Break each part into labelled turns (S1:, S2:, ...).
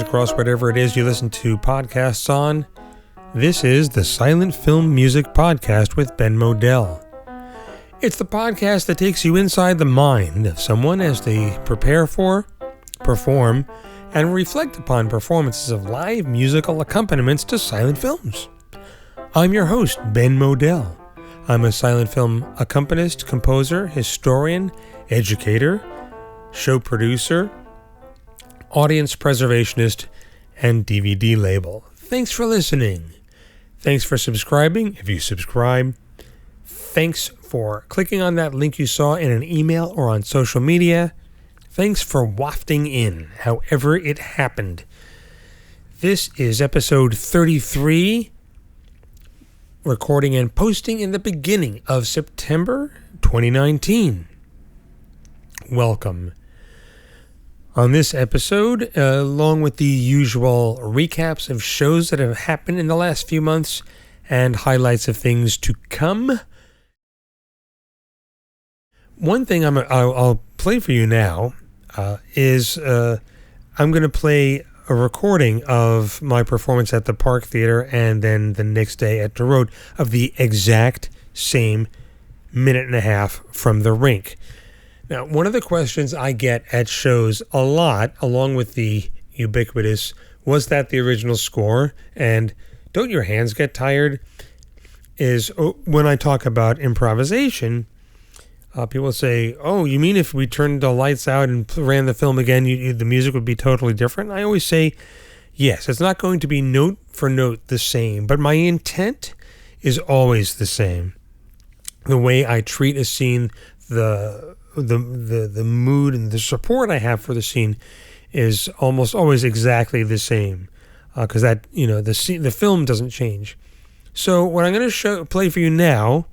S1: across whatever it is you listen to podcasts on. This is the Silent Film Music Podcast with Ben Modell. It's the podcast that takes you inside the mind of someone as they prepare for, perform, and reflect upon performances of live musical accompaniments to silent films. I'm your host, Ben Modell. I'm a silent film accompanist, composer, historian, educator, show producer, audience preservationist, and DVD label. Thanks for listening. Thanks for subscribing, if you subscribe. Thanks for clicking on that link you saw in an email or on social media. Thanks for wafting in, however it happened. This is episode 33, recording and posting in the beginning of September 2019. Welcome. On this episode, along with the usual recaps of shows that have happened in the last few months and highlights of things to come, one thing I'll play for you now is I'm going to play a recording of my performance at the Park Theater and then the next day at the Road of the exact same minute and a half from the rink. Now, one of the questions I get at shows a lot, along with the ubiquitous, was that the original score? And don't your hands get tired? Is when I talk about improvisation, people say, oh, you mean if we turned the lights out and ran the film again, the music would be totally different? I always say, yes, it's not going to be note for note the same, but my intent is always the same. The way I treat a scene, the mood and the support I have for the scene is almost always exactly the same, because the film doesn't change. So what I'm going to play for you now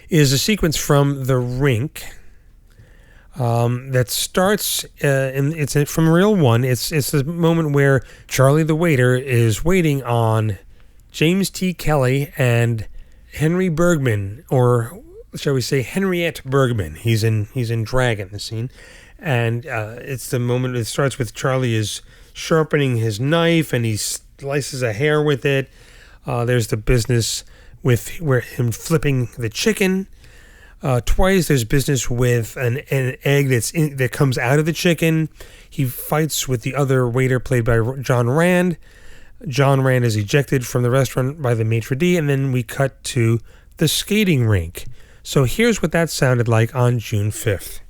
S1: is a sequence from The Rink that starts it's from Reel 1. It's the moment where Charlie the waiter is waiting on James T. Kelly and Henry Bergman, or shall we say Henriette Bergman. He's in drag in the scene, and it's the moment. It starts with Charlie is sharpening his knife and he slices a hair with it. There's the business with where him flipping the chicken. Twice there's business with an egg that comes out of the chicken. He fights with the other waiter played by John Rand. John Rand is ejected from the restaurant by the maitre d', and then we cut to the skating rink. So here's what that sounded like on June 5th.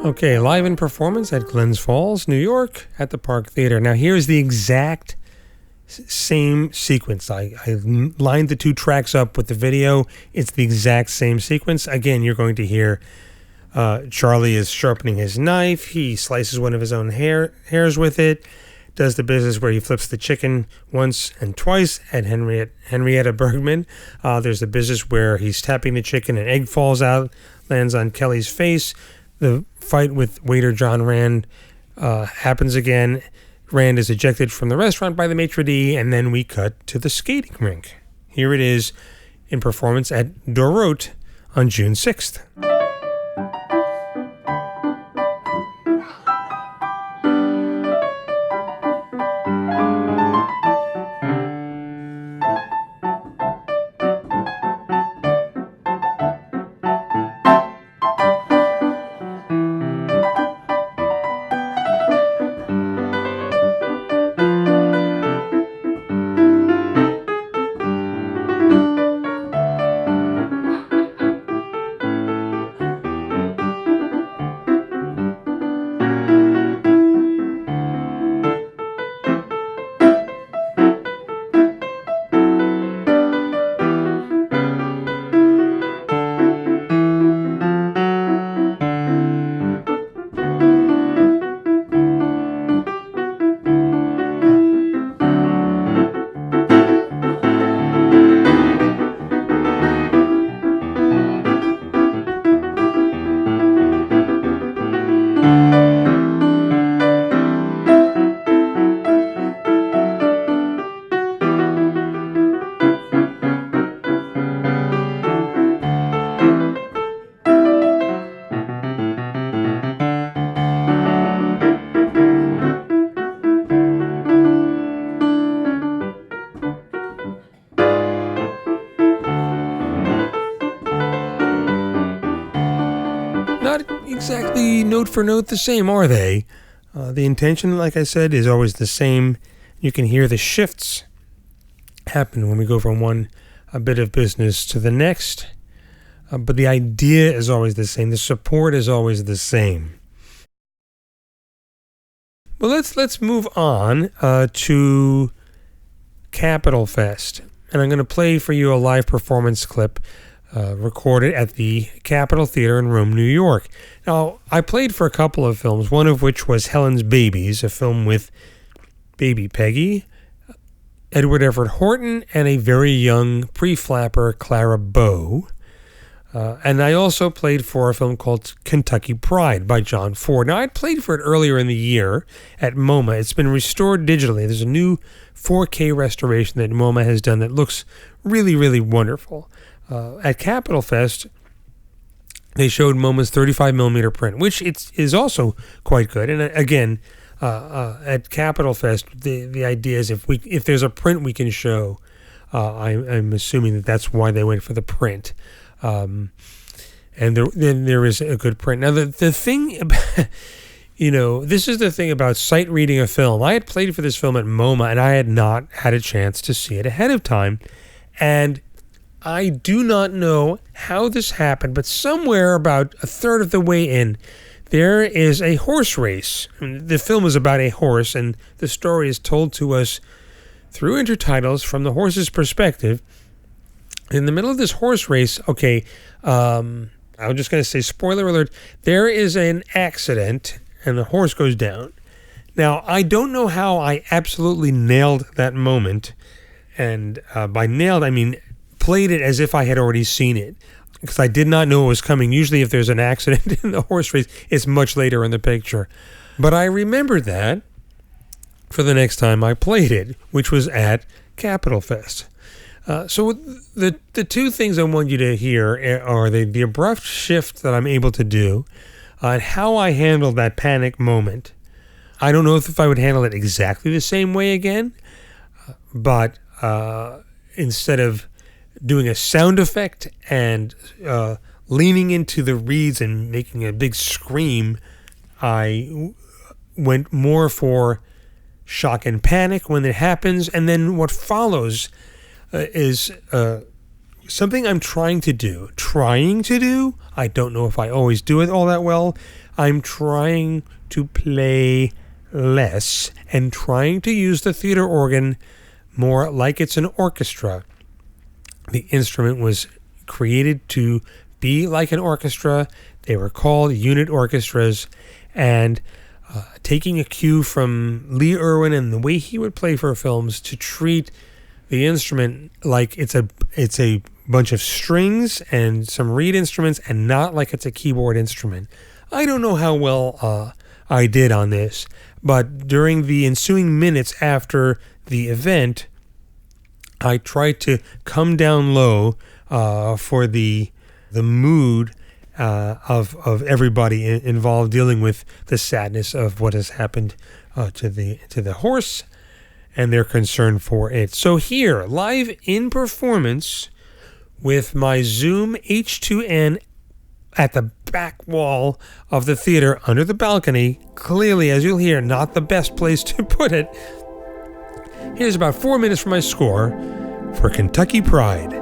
S1: Okay, live in performance at Glens Falls, New York, at the Park Theater. Now, here's the exact same sequence. I lined the two tracks up with the video. It's the exact same sequence. Again, you're going to hear Charlie is sharpening his knife. He slices one of his own hairs with it. does the business where he flips the chicken once and twice at Henrietta Bergman. There's the business where he's tapping the chicken, an egg falls out, lands on Kelly's face. The fight with waiter John Rand happens again. Rand is ejected from the restaurant by the maitre d', and then we cut to the skating rink. Here it is in performance at Dorot on June 6th. Not exactly note for note the same, are they? The intention, like I said, is always the same. You can hear the shifts happen when we go from one bit of business to the next. But the idea is always the same. The support is always the same. Well, let's move on to Capitol Fest. And I'm going to play for you a live performance clip recorded at the Capitol Theater in Rome, New York. Now, I played for a couple of films, one of which was Helen's Babies, a film with Baby Peggy, Edward Everett Horton, and a very young pre-flapper Clara Bow. And I also played for a film called Kentucky Pride by John Ford. Now, I'd played for it earlier in the year at MoMA. It's been restored digitally. There's a new 4K restoration that MoMA has done that looks really, really wonderful. At Capitol Fest, they showed MoMA's 35mm print, which is also quite good. And again, at Capitol Fest, the idea is if there's a print we can show, I'm assuming that's why they went for the print. And then there is a good print. Now, the thing, this is the thing about sight reading a film. I had played for this film at MoMA, and I had not had a chance to see it ahead of time. And I do not know how this happened, but somewhere about a third of the way in, there is a horse race. I mean, the film is about a horse, and the story is told to us through intertitles from the horse's perspective. In the middle of this horse race, I'm just going to say, spoiler alert, there is an accident, and the horse goes down. Now, I don't know how I absolutely nailed that moment, and by nailed, I mean played it as if I had already seen it, because I did not know it was coming. Usually if there's an accident in the horse race, it's much later in the picture. But I remembered that for the next time I played it, which was at Capitol Fest. So the two things I want you to hear are the abrupt shift that I'm able to do and how I handled that panic moment. I don't know if I would handle it exactly the same way again, but instead of doing a sound effect and leaning into the reeds and making a big scream, I went more for shock and panic when it happens. And then what follows is something I'm trying to do. I don't know if I always do it all that well. I'm trying to play less and trying to use the theater organ more like it's an orchestra. The instrument was created to be like an orchestra. They were called unit orchestras, and taking a cue from Lee Irwin and the way he would play for films to treat the instrument like it's a bunch of strings and some reed instruments and not like it's a keyboard instrument. I don't know how well I did on this, but during the ensuing minutes after the event, I tried to come down low for the mood of everybody involved dealing with the sadness of what has happened to the horse and their concern for it. So here, live in performance with my Zoom H2N at the back wall of the theater under the balcony, clearly, as you'll hear, not the best place to put it. Here's about 4 minutes from my score for Kentucky Pride.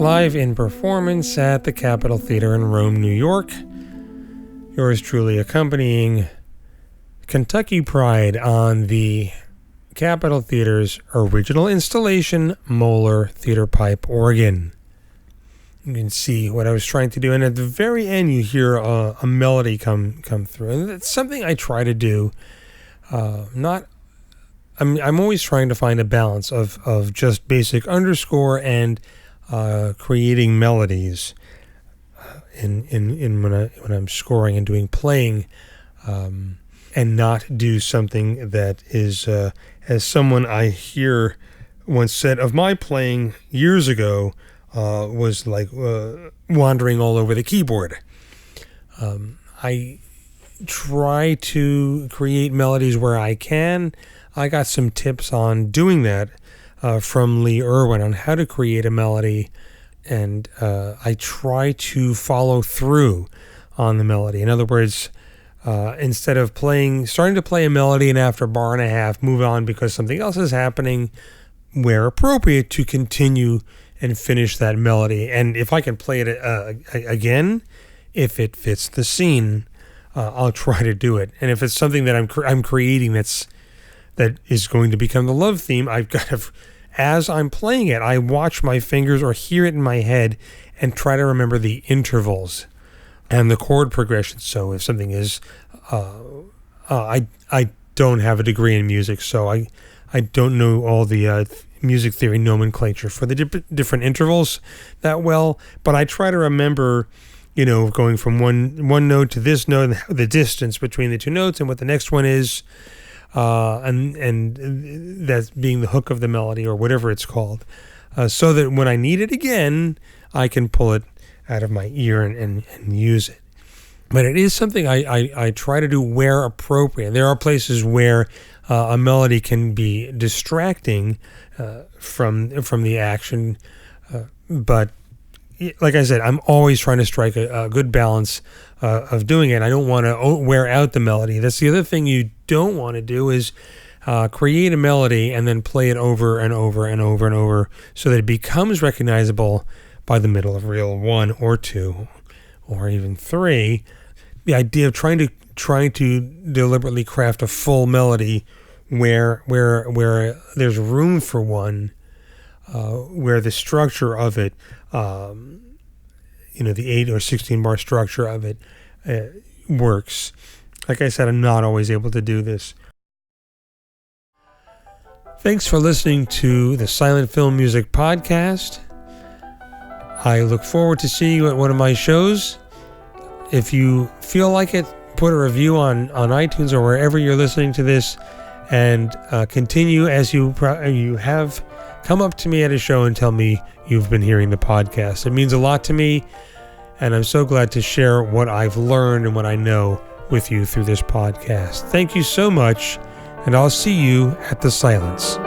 S1: Live in performance at the Capitol Theater in Rome, New York. Yours truly accompanying Kentucky Pride on the Capitol Theater's original installation, Moeller Theater Pipe Organ. You can see what I was trying to do, and at the very end you hear a melody come through, and it's something I try to do. I'm always trying to find a balance of just basic underscore and creating melodies in when I'm scoring and doing playing, and not do something that is, as someone I hear once said of my playing years ago, was like wandering all over the keyboard. I try to create melodies where I can. I got some tips on doing that from Lee Irwin on how to create a melody, and I try to follow through on the melody. In other words, instead of starting to play a melody and after a bar and a half, move on because something else is happening, where appropriate, to continue and finish that melody. And if I can play it again, if it fits the scene, I'll try to do it. And if it's something that I'm creating that is going to become the love theme, I've got to, as I'm playing it, I watch my fingers or hear it in my head and try to remember the intervals and the chord progression. So if something is, I don't have a degree in music, so I don't know all the music theory nomenclature for the different intervals that well, but I try to remember, going from one note to this note, and the distance between the two notes and what the next one is, and that's being the hook of the melody or whatever it's called, so that when I need it again, I can pull it out of my ear and use it. But it is something I try to do where appropriate. There are places where a melody can be distracting from the action, but like I said, I'm always trying to strike a good balance of doing it. I don't want to wear out the melody. That's the other thing you don't want to do, is create a melody and then play it over and over and over and over so that it becomes recognizable by the middle of reel 1 or 2 or even 3. The idea of trying to deliberately craft a full melody where there's room for one, where the structure of it, the 8 or 16 bar structure of it works. Like I said, I'm not always able to do this. Thanks for listening to the Silent Film Music Podcast. I look forward to seeing you at one of my shows. If you feel like it, put a review on iTunes or wherever you're listening to this, and continue as you have come up to me at a show and tell me you've been hearing the podcast. It means a lot to me, and I'm so glad to share what I've learned and what I know with you through this podcast. Thank you so much, and I'll see you at the Silence.